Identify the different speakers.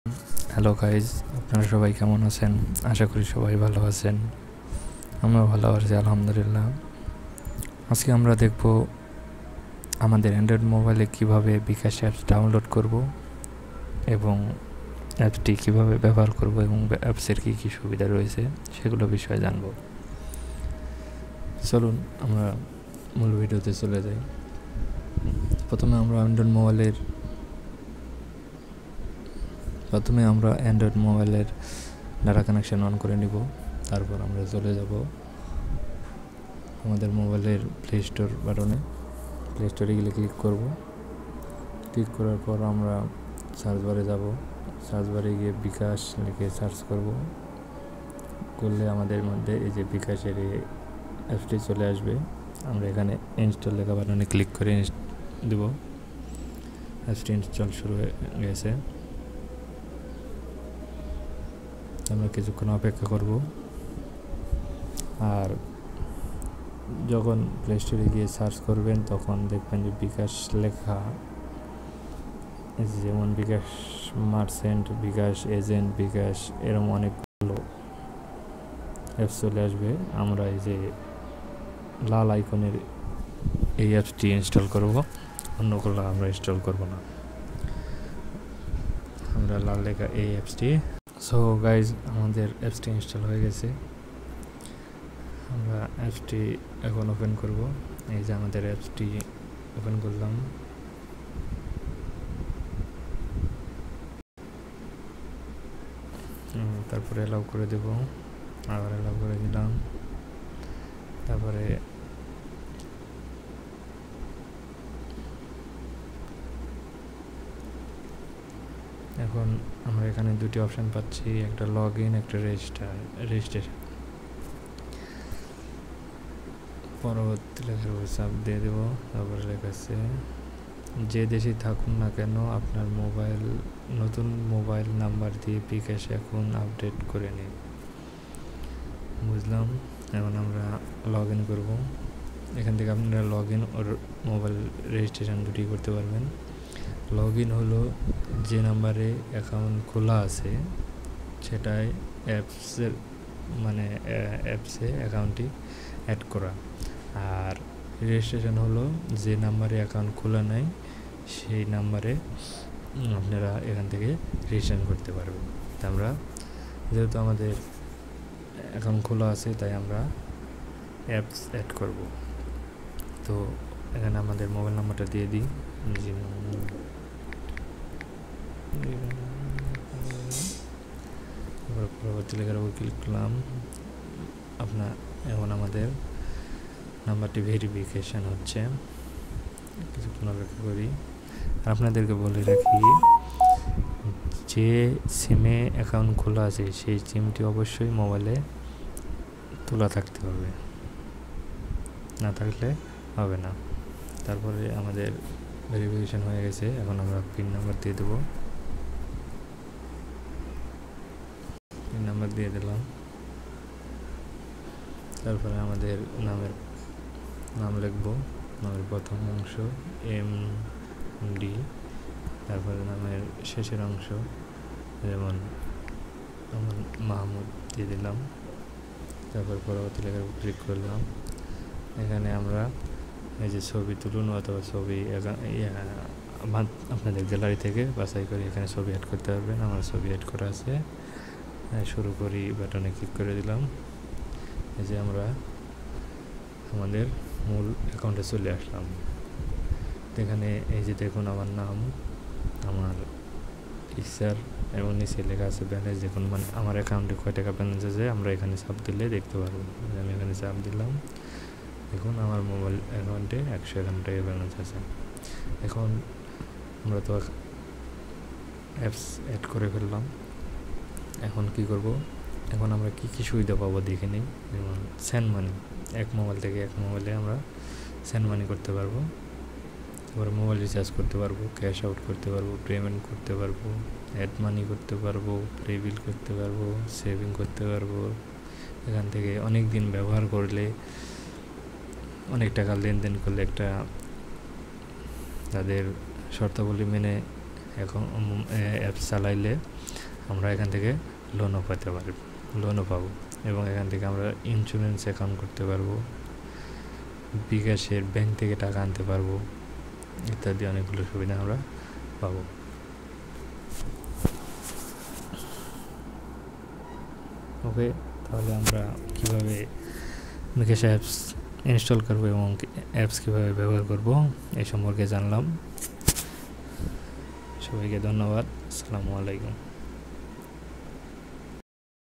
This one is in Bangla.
Speaker 1: হ্যালো গাইজ, আপনারা সবাই কেমন আছেন? আশা করি সবাই ভালো আছেন। আমরাও ভালো আছি আলহামদুলিল্লাহ। আজকে আমরা দেখব আমাদের অ্যান্ড্রয়েড মোবাইলে কিভাবে বিকাশ অ্যাপস ডাউনলোড করব এবং অ্যাপসটি কিভাবে ব্যবহার করব এবং অ্যাপসের কী কী সুবিধা রয়েছে সেগুলো বিষয়ে জানব। চলুন আমরা মূল ভিডিওতে চলে যাই। প্রথমে আমরা অ্যান্ড্রয়েড মোবাইলের ডাটা কানেকশন অন করে নিব। তারপর আমরা চলে যাব আমাদের মোবাইলের প্লে স্টোর বাটনে। প্লে স্টোরে গেলে ক্লিক করব। ক্লিক করার পর আমরা সার্চ বারে যাব। সার্চ বারে গিয়ে বিকাশ লিখে সার্চ করব। করলে আমাদের মধ্যে এই যে বিকাশের এই অ্যাপসটি চলে আসবে। আমরা এখানে ইনস্টল লেখা বাটনে ক্লিক করে দেব। অ্যাপসটি ইনস্টল শুরু হয়ে গেছে। আমরা কিছুক্ষণ অপেক্ষা করব। আর যখন প্লে স্টোরে গিয়ে সার্চ করবেন তখন দেখবেন যে বিকাশ লেখা, যেমন বিকাশ মার্চেন্ট, বিকাশ এজেন্ট, বিকাশ এরকম অনেকগুলো অ্যাপস চলে আসবে। আমরা এই যে লাল আইকনের এই অ্যাপসটি ইনস্টল করব, অন্যগুলো আমরা ইনস্টল করব না। আমরা লাল লেখা এই অ্যাপসটি। সো গাইজ, আমাদের অ্যাপসটি ইনস্টল হয়ে গেছে। আমরা অ্যাপসটি এখন ওপেন করব। এই যে আমাদের অ্যাপসটি ওপেন করলাম। তারপরে অ্যালাউ করে দেব, আবার অ্যালাউ করে দিলাম। তারপরে এখন আমরা এখানে দুটি অপশান পাচ্ছি, একটা লগ ইন, একটা রেজিস্ট্রেশন। পরবর্তী লেখার উপর চাপ দিয়ে দেবো। তারপরে লেখা আছে, যে দেশেই থাকুন না কেন আপনার নতুন মোবাইল নাম্বার দিয়ে বিকাশ এখন আপডেট করে নিন। বুঝলাম। এখন আমরা লগ ইন করবো। এখান থেকে আপনারা log in or mobile registration দুটি করতে পারবেন। লগ ইন হলো যে নাম্বারে অ্যাকাউন্ট খোলা আছে সেটাই অ্যাপসে অ্যাকাউন্টটি অ্যাড করা। আর রেজিস্ট্রেশন হলো যে নাম্বারে অ্যাকাউন্ট খোলা নাই সেই নাম্বারে আপনারা এখান থেকে রেজিস্ট্রেশন করতে পারবেন। তা আমরা যেহেতু আমাদের অ্যাকাউন্ট খোলা আছে তাই আমরা অ্যাপস অ্যাড করব। তো এখানে আমাদের মোবাইল নাম্বারটা দিয়ে দিই। পরবর্তী লেখার উপর ক্লিক করলাম। এখন আমাদের নাম্বারটি ভেরিফিকেশান হচ্ছে। কিছুক্ষণ অপেক্ষা করি। আর আপনাদেরকে বলে রাখি, যে সিমে অ্যাকাউন্ট খোলা আছে সেই সিমটি অবশ্যই মোবাইলে তোলা থাকতে হবে, না থাকলে হবে না। তারপরে আমাদের ভেরিফিকেশান হয়ে গেছে। এখন আমরা পিন নাম্বার দিয়ে দেবো। পিন নাম্বার দিয়ে দিলাম। তারপরে আমাদের নাম লিখব। নামের প্রথম অংশ MD, তারপরে নামের শেষের অংশ যেমন আমার মাহমুদ দিয়ে দিলাম। তারপর পরবর্তী লেখার ক্লিক করলাম। এখানে আমরা এই যে ছবি তুলুন অথবা ছবি আপনাদের গ্যালারি থেকে বাছাই করে এখানে ছবি অ্যাড করতে পারবেন। আমার ছবি অ্যাড করা আছে। শুরু করি বাটনে ক্লিক করে দিলাম। এই যে আমরা আমাদের মূল অ্যাকাউন্টে চলে আসলাম। এখানে এই যে দেখুন আমার নাম, আমার ইচ্ছার এবং নিচে লেখা আছে ব্যালেন্স। দেখুন আমার অ্যাকাউন্টে কয় টাকা ব্যালেন্স আছে আমরা এখানে চাপ দিলে দেখতে পারবো। আমি এখানে চাপ দিলাম। দেখুন আমার মোবাইল অ্যাকাউন্টে 151 টাকা ব্যালেন্স আছে। এখন আমরা তো অ্যাপস অ্যাড করে ফেললাম। এখন কি করব? এখন আমরা কি সুবিধা পাবো দেখে নিই। যেমন সেন্ড মানি, এক মোবাইল থেকে এক মোবাইলে আমরা সেন্ড মানি করতে পারবো। তারপরে মোবাইল রিচার্জ করতে পারবো, ক্যাশ আউট করতে পারবো, পেমেন্ট করতে পারবো, অ্যাড মানি করতে পারবো, প্লে বিল করতে পারবো, সেভিং করতে পারবো। এখান থেকে অনেক দিন ব্যবহার করলে, অনেক টাকা লেনদেন করলে, একটা তাদের শর্তাবলী মেনে এখন অ্যাপস চালাইলে আমরা এখান থেকে লোনও পাবো এবং এখান থেকে আমরা ইন্স্যুরেন্স অ্যাকাউন্ট করতে পারবো, বিকাশের ব্যাংক থেকে টাকা আনতে পারবো ইত্যাদি অনেকগুলো সুবিধা আমরা পাবো। ওকে, তাহলে আমরা কীভাবে বিকাশ অ্যাপস ইনস্টল করবো এবং অ্যাপস কীভাবে ব্যবহার করব এই সম্পর্কে জানলাম। সবাইকে ধন্যবাদ। আসসালামু আলাইকুম।